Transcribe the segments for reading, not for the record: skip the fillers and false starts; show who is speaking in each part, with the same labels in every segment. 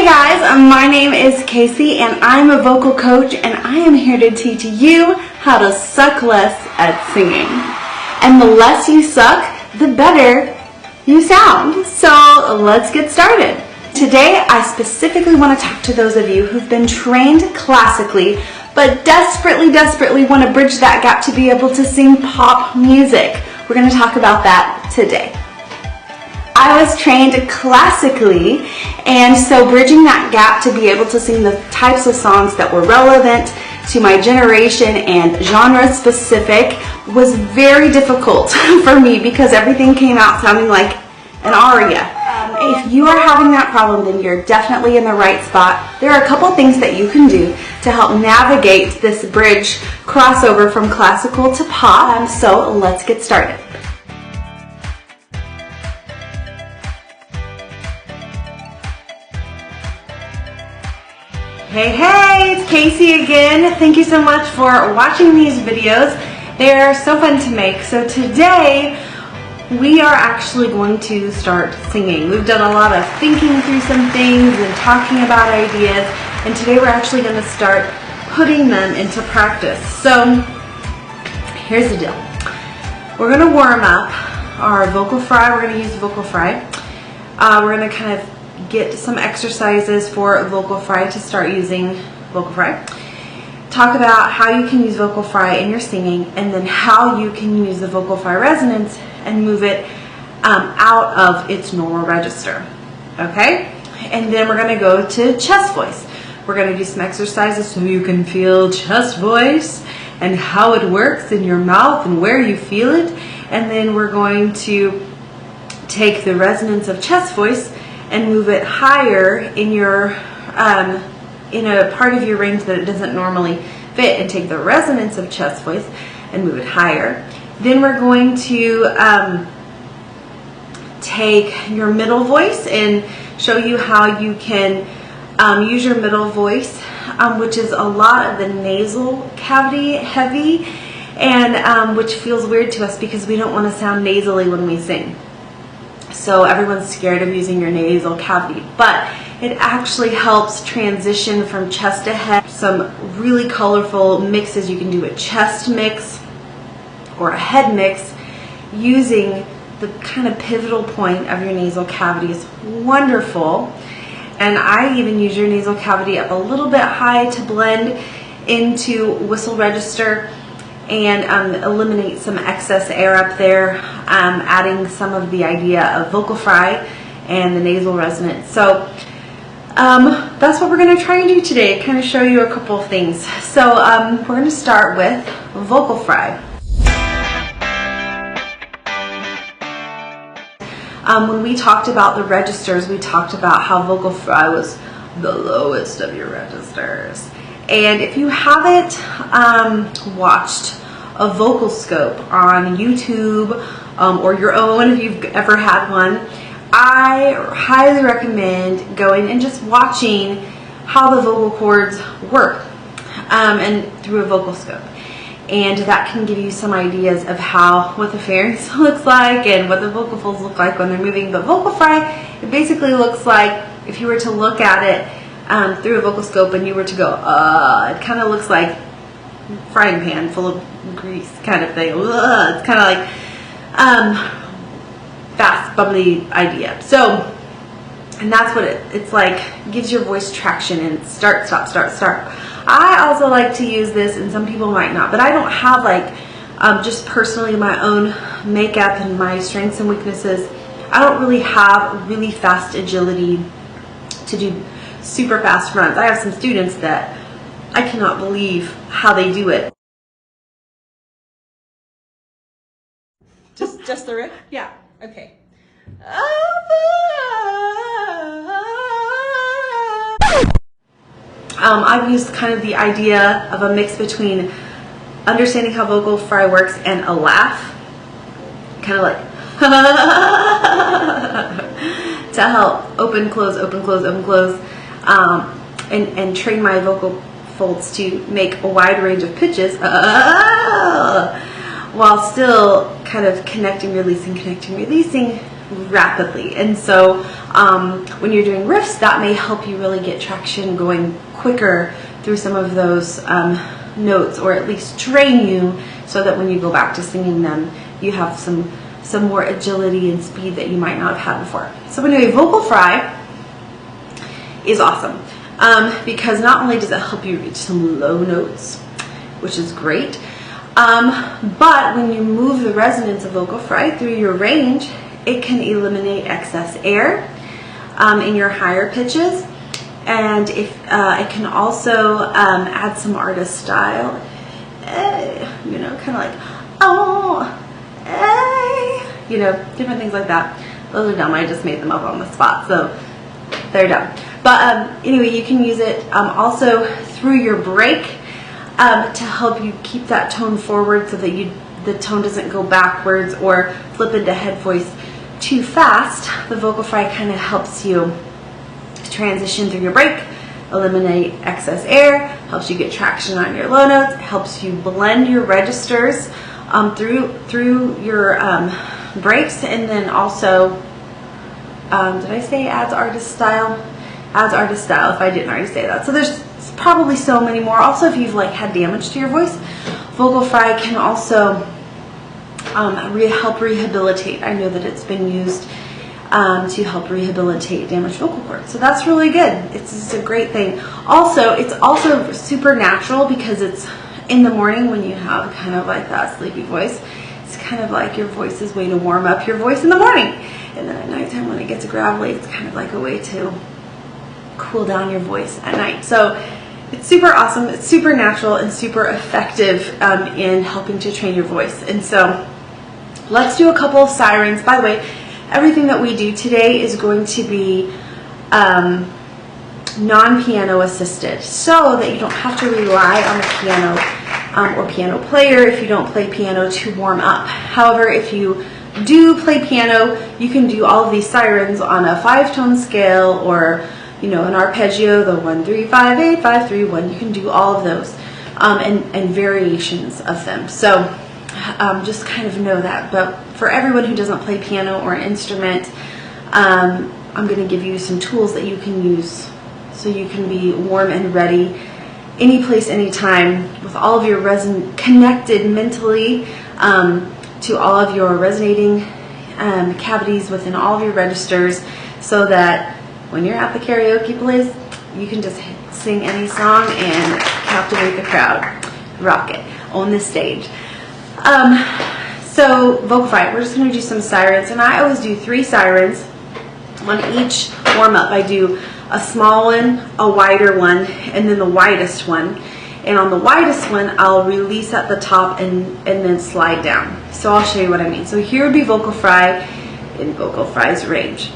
Speaker 1: Hey guys, my name is Kacey and I'm a vocal coach and I am here to teach you how to suck less at singing. And the less you suck, the better you sound. So let's get started. Today I specifically want to talk to those of you who've been trained classically but desperately want to bridge that gap to be able to sing pop music. We're going to talk about that today. I was trained classically, and so bridging that gap to be able to sing the types of songs that were relevant to my generation and genre specific was very difficult for me because everything came out sounding like an aria. If you are having that problem, then you're definitely in the right spot. There are a couple things that you can do to help navigate this bridge crossover from classical to pop. So let's get started. Hey, it's Kacey again. Thank you so much for watching these videos. They're so fun to make. So today we are actually going to start singing. We've done a lot of thinking through some things and talking about ideas, and today we're actually going to start putting them into practice. So here's the deal. We're going to warm up our vocal fry. We're going to use vocal fry. We're going to kind of get some exercises for vocal fry to start using vocal fry. Talk about how you can use vocal fry in your singing, and then how you can use the vocal fry resonance and move it out of its normal register. Okay? And then we're going to go to chest voice. We're going to do some exercises so you can feel chest voice and how it works in your mouth and where you feel it. And then we're going to take the resonance of chest voice and move it higher in your in a part of your range that it doesn't normally fit, and take the resonance of chest voice and move it higher. Then we're going to take your middle voice and show you how you can use your middle voice, which is a lot of the nasal cavity heavy, and which feels weird to us because we don't want to sound nasally when we sing. So everyone's scared of using your nasal cavity, but it actually helps transition from chest to head. Some really colorful mixes. You can do a chest mix or a head mix using the kind of pivotal point of your nasal cavity. Is wonderful. And I even use your nasal cavity up a little bit high to blend into whistle register and eliminate some excess air up there, adding some of the idea of vocal fry and the nasal resonance. So that's what we're going to try and do today, kind of show you a couple of things. So we're going to start with vocal fry. When we talked about the registers, we talked about how vocal fry was the lowest of your registers. And if you haven't watched a vocal scope on YouTube or your own, if you've ever had one, I highly recommend going and just watching how the vocal cords work and through a vocal scope. And that can give you some ideas of what the pharynx looks like and what the vocal folds look like when they're moving. But vocal fry, it basically looks like, if you were to look at it through a vocal scope and you were to go, it kind of looks like frying pan full of grease kind of thing. It's kind of like fast, bubbly idea. So, and that's what it's like. Gives your voice traction and start, stop, start, start. I also like to use this, and some people might not, but I don't have like just personally my own makeup and my strengths and weaknesses. I don't really have really fast agility to do super fast runs. I have some students that I cannot believe how they do it. Just the riff? Yeah. Okay. I've used kind of the idea of a mix between understanding how vocal fry works and a laugh, kind of like to help open, close, open, close, open, close, and train my vocal folds to make a wide range of pitches while still kind of connecting, releasing rapidly. And so when you're doing riffs, that may help you really get traction going quicker through some of those notes, or at least train you so that when you go back to singing them, you have some more agility and speed that you might not have had before. So anyway, vocal fry is awesome because not only does it help you reach some low notes, which is great, but when you move the resonance of vocal fry through your range, it can eliminate excess air in your higher pitches, and if it can also add some artist style, you know, kind of like, oh, you know, different things like that. Those are dumb. I just made them up on the spot, so they're dumb. But anyway, you can use it also through your break to help you keep that tone forward so that the tone doesn't go backwards or flip into head voice too fast. The vocal fry kind of helps you transition through your break, eliminate excess air, helps you get traction on your low notes, helps you blend your registers through your breaks, and then also, did I say adds artist style? Adds artist style, if I didn't already say that. So there's probably so many more. Also, if you've like had damage to your voice, vocal fry can also help rehabilitate. I know that it's been used to help rehabilitate damaged vocal cords. So that's really good. It's a great thing. Also, it's also super natural because it's in the morning when you have kind of like that sleepy voice. It's kind of like your voice's way to warm up your voice in the morning. And then at nighttime when it gets gravelly, it's kind of like a way to cool down your voice at night. So it's super awesome. It's super natural and super effective in helping to train your voice. And so let's do a couple of sirens. By the way, everything that we do today is going to be non-piano assisted, so that you don't have to rely on the piano or piano player if you don't play piano to warm up. However, if you do play piano, you can do all of these sirens on a 5-tone scale, or you know, an arpeggio, the 1 3 5 8 5 3 1. You can do all of those and variations of them. So just kind of know that. But for everyone who doesn't play piano or an instrument, I'm going to give you some tools that you can use so you can be warm and ready any place, anytime, with all of your connected mentally to all of your resonating cavities within all of your registers, so that when you're at the karaoke place, you can just sing any song and captivate the crowd. Rock it on the stage. So vocal fry, we're just going to do some sirens, and I always do 3 sirens on each warm up. I do a small one, a wider one, and then the widest one. And on the widest one, I'll release at the top and then slide down. So I'll show you what I mean. So here would be vocal fry in vocal fry's range.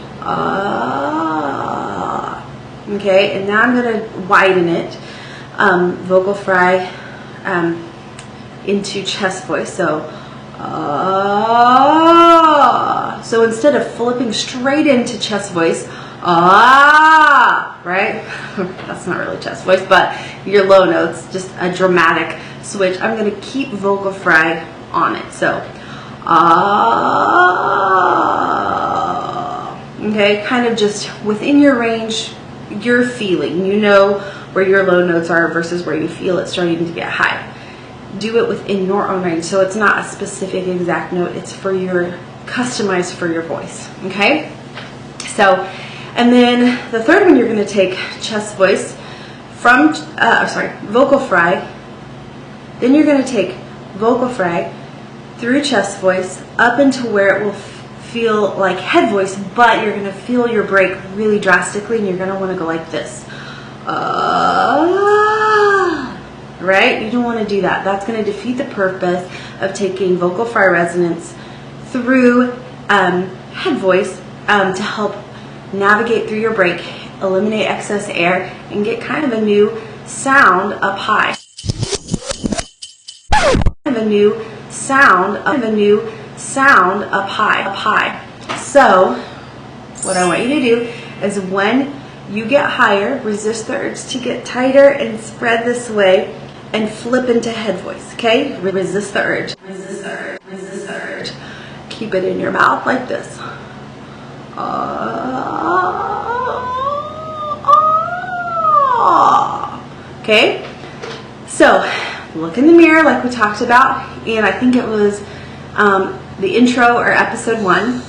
Speaker 1: Okay, and now I'm going to widen it, vocal fry into chest voice. So so instead of flipping straight into chest voice, right? That's not really chest voice, but your low notes, just a dramatic switch. I'm going to keep vocal fry on it. So okay, kind of just within your range, you're feeling, you know where your low notes are versus where you feel it starting to get high. Do it within your own range, so it's not a specific exact note, it's for your, customized for your voice. Okay, so, and then the third one, you're going to take chest voice from vocal fry, then you're going to take vocal fry through chest voice up into where it will feel like head voice, but you're going to feel your break really drastically, and you're going to want to go like this. Right? You don't want to do that. That's going to defeat the purpose of taking vocal fry resonance through head voice to help navigate through your break, eliminate excess air, and get kind of a new sound up high. A new sound up high. So what I want you to do is, when you get higher, resist the urge to get tighter and spread this way and flip into head voice. Okay, resist the urge, resist the urge, resist the urge. Keep it in your mouth like this. Okay, so look in the mirror like we talked about, and I think it was the intro or episode 1,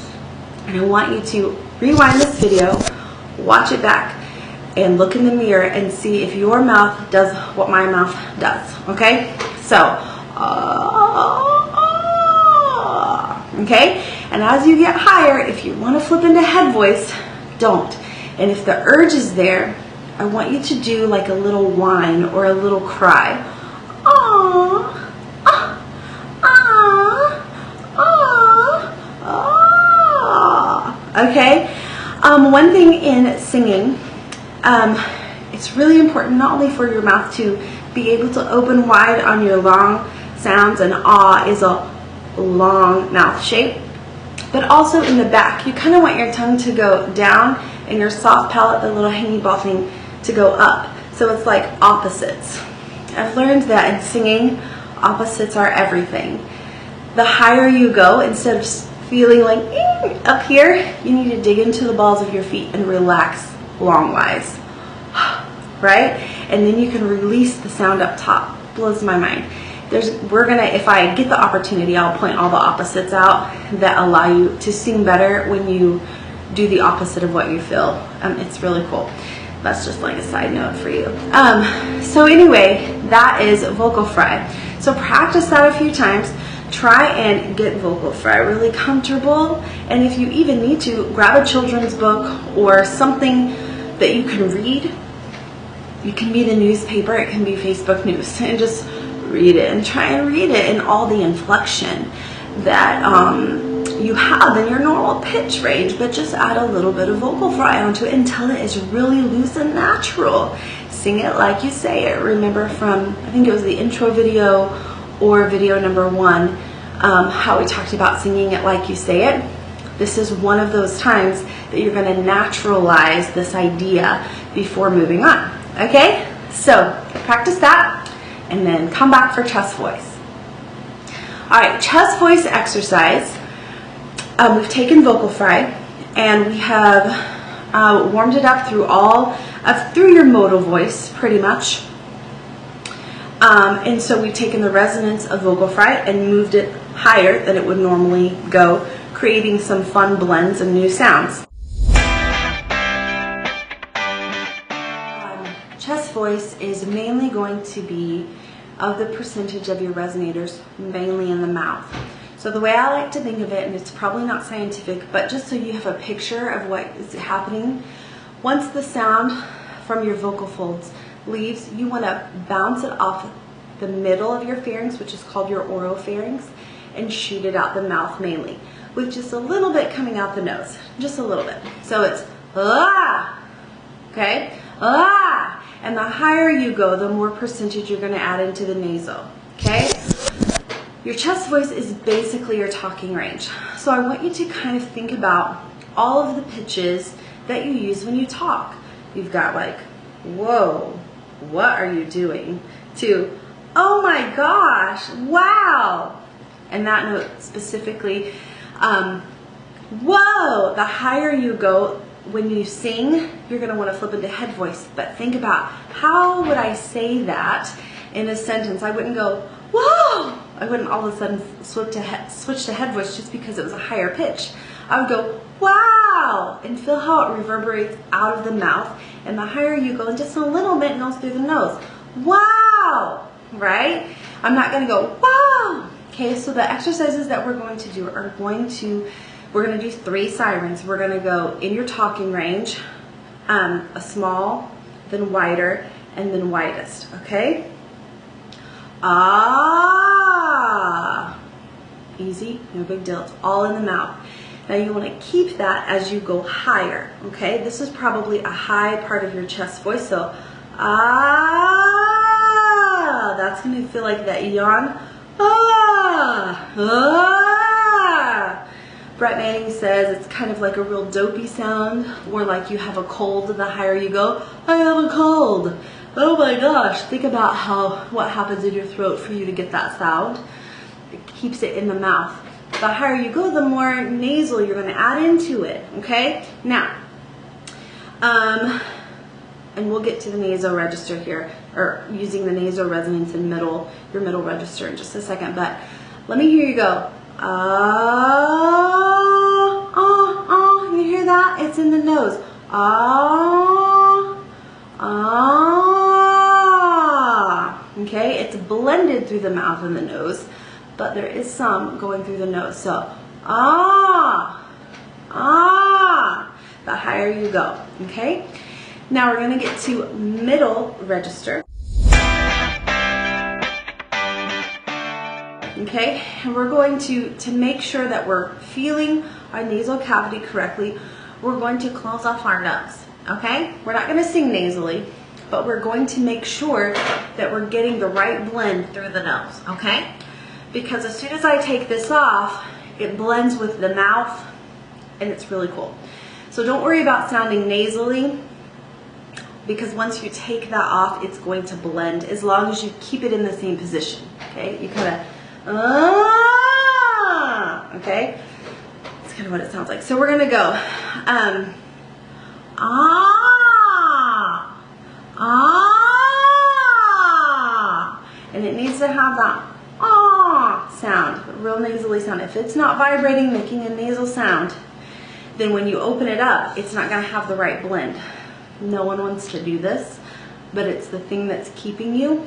Speaker 1: and I want you to rewind this video, watch it back, and look in the mirror and see if your mouth does what my mouth does. Okay, so okay, and as you get higher, if you want to flip into head voice, don't. And if the urge is there, I want you to do like a little whine or a little cry. Aww, ah, ah, ah, ah. Okay, one thing in singing, it's really important not only for your mouth to be able to open wide on your long sounds, and ah is a long mouth shape, but also in the back. You kind of want your tongue to go down and your soft palate, the little hangy ball thing, to go up. So it's like opposites. I've learned that in singing, opposites are everything. The higher you go, instead of feeling like up here, you need to dig into the balls of your feet and relax long-wise. Right? And then you can release the sound up top. Blows my mind. If I get the opportunity, I'll point all the opposites out that allow you to sing better when you do the opposite of what you feel. It's really cool. That's just like a side note for you. So anyway, that is vocal fry. So practice that a few times. Try and get vocal fry really comfortable. And if you even need to, grab a children's book or something that you can read. You can be the newspaper, it can be Facebook News, and just read it and try and read it in all the inflection that you have in your normal pitch range, but just add a little bit of vocal fry onto it until it is really loose and natural. Sing it like you say it. Remember from, I think it was the intro video or video number 1, how we talked about singing it like you say it. This is one of those times that you're going to naturalize this idea before moving on. Okay, so practice that and then come back for chest voice. All right, chest voice exercise. We've taken vocal fry and we have warmed it up through through your modal voice pretty much. And so we've taken the resonance of vocal fry and moved it higher than it would normally go, creating some fun blends and new sounds. Chest voice is mainly going to be of the percentage of your resonators mainly in the mouth. So the way I like to think of it, and it's probably not scientific, but just so you have a picture of what is happening, once the sound from your vocal folds leaves, you want to bounce it off the middle of your pharynx, which is called your oropharynx, and shoot it out the mouth mainly, with just a little bit coming out the nose, just a little bit. So it's ah, okay, ah, and the higher you go, the more percentage you're going to add into the nasal, okay? Your chest voice is basically your talking range. So I want you to kind of think about all of the pitches that you use when you talk. You've got like, whoa, what are you doing? To, oh my gosh, wow. And that note specifically, whoa, the higher you go, when you sing, you're going to want to flip into head voice. But think about, how would I say that in a sentence? I wouldn't go, whoa. I wouldn't all of a sudden switch to head voice just because it was a higher pitch. I would go, wow, and feel how it reverberates out of the mouth. And the higher you go, and just a little bit goes through the nose. Wow, right? I'm not going to go, wow. Okay, so the exercises that we're going to do are we're going to do 3 sirens. We're going to go in your talking range, a small, then wider, and then widest, okay? Ah, easy, no big deal, it's all in the mouth. Now you want to keep that as you go higher, okay? This is probably a high part of your chest voice, so ah, that's going to feel like that yawn, ah, ah. Brett Manning says it's kind of like a real dopey sound, or like you have a cold, the higher you go, I have a cold. Oh my gosh, think about what happens in your throat for you to get that sound. It keeps it in the mouth. The higher you go, the more nasal you're going to add into it, okay? Now, and we'll get to the nasal register here, or using the nasal resonance in your middle register in just a second, but let me hear you go. You hear that? It's in the nose. Okay, it's blended through the mouth and the nose, but there is some going through the nose. So, the higher you go, okay? Now we're going to get to middle register. Okay, and we're going to make sure that we're feeling our nasal cavity correctly, we're going to close off our nose, okay? We're not going to sing nasally, but we're going to make sure that we're getting the right blend through the nose, okay? Because as soon as I take this off, it blends with the mouth, and it's really cool. So don't worry about sounding nasally, because once you take that off, it's going to blend as long as you keep it in the same position, okay? You kind of, okay? That's kind of what it sounds like. So we're going to go, and it needs to have that sound, real nasally sound. If it's not vibrating, making a nasal sound, then when you open it up, it's not going to have the right blend. No one wants to do this, but it's the thing that's keeping you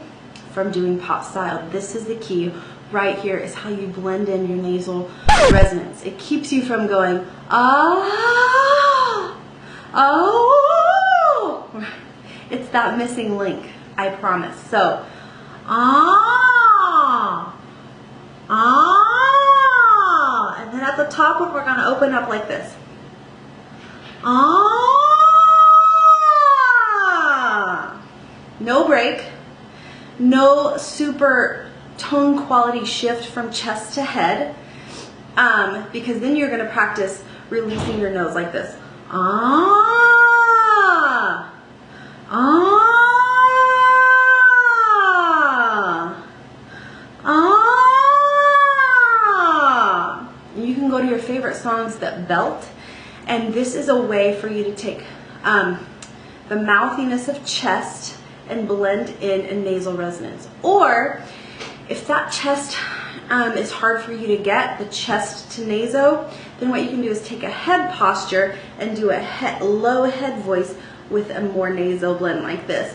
Speaker 1: from doing pop style. This is the key right here, is how you blend in your nasal resonance. It keeps you from going, it's that missing link, I promise. So, and then at the top one, we're going to open up like this. No break, no super tone quality shift from chest to head, because then you're going to practice releasing your nose like this. You can go to your favorite songs that belt, and this is a way for you to take the mouthiness of chest and blend in a nasal resonance. Or if that chest is hard for you to get, the chest to naso, then what you can do is take a head posture and do a low head voice with a more nasal blend like this.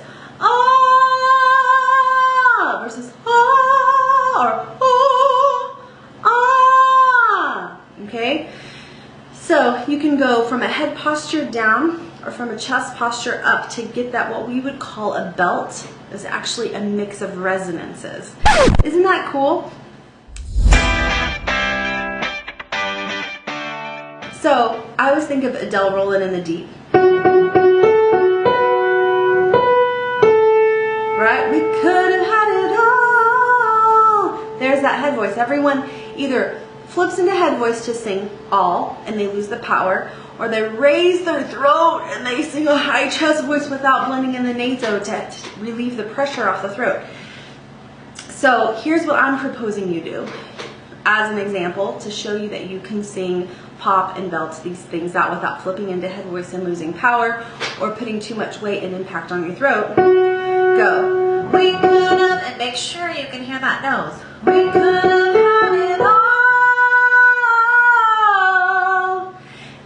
Speaker 1: Versus or okay? So you can go from a head posture down or from a chest posture up to get that what we would call a belt. Is actually a mix of resonances. Isn't that cool? So I always think of Adele rolling in the deep. Right? We could have had it all. There's that head voice. Everyone either flips into head voice to sing all and they lose the power, or they raise their throat and they sing a high chest voice without blending in the naso to relieve the pressure off the throat. So here's what I'm proposing you do as an example to show you that you can sing pop and belt these things out without flipping into head voice and losing power or putting too much weight and impact on your throat. Go. We could have, and make sure you can hear that nose. We could have had it all.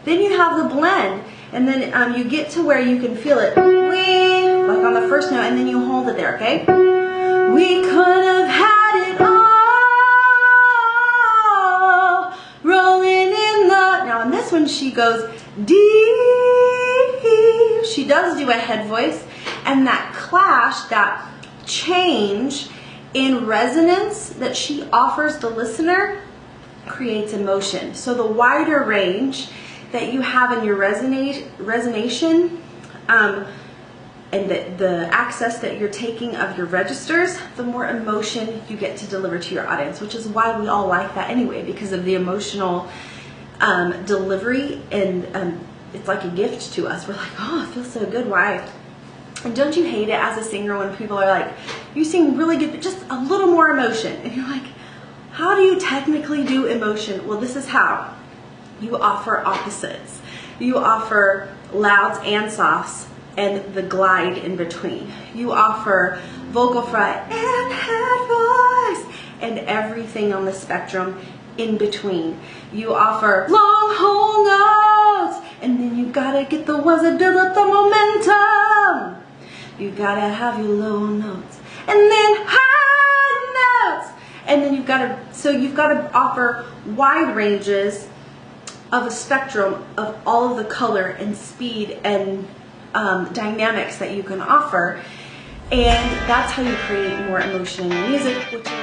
Speaker 1: Then you have the blend, and then you get to where you can feel it, like on the first note, and then you hold it there, okay? We could have had it all, rolling in the... Now on this one, she goes deep. She does do a head voice, and that clash, that change in resonance that she offers the listener creates emotion. So the wider range that you have in your resonation and the access that you're taking of your registers, the more emotion you get to deliver to your audience, which is why we all like that anyway, because of the emotional delivery, and it's like a gift to us. We're like, oh, it feels so good. Why? And don't you hate it as a singer when people are like, you sing really good, but just a little more emotion? And you're like, How do you technically do emotion? Well, this is how. You offer opposites. You offer louds and softs and the glide in between. You offer vocal fry and head voice and everything on the spectrum in between. You offer long whole notes, and then you gotta get the ones that build up the momentum. You gotta have your low notes and then high notes, and then you've gotta offer wide ranges of a spectrum of all of the color and speed and dynamics that you can offer, and that's how you create more emotion in your music, which is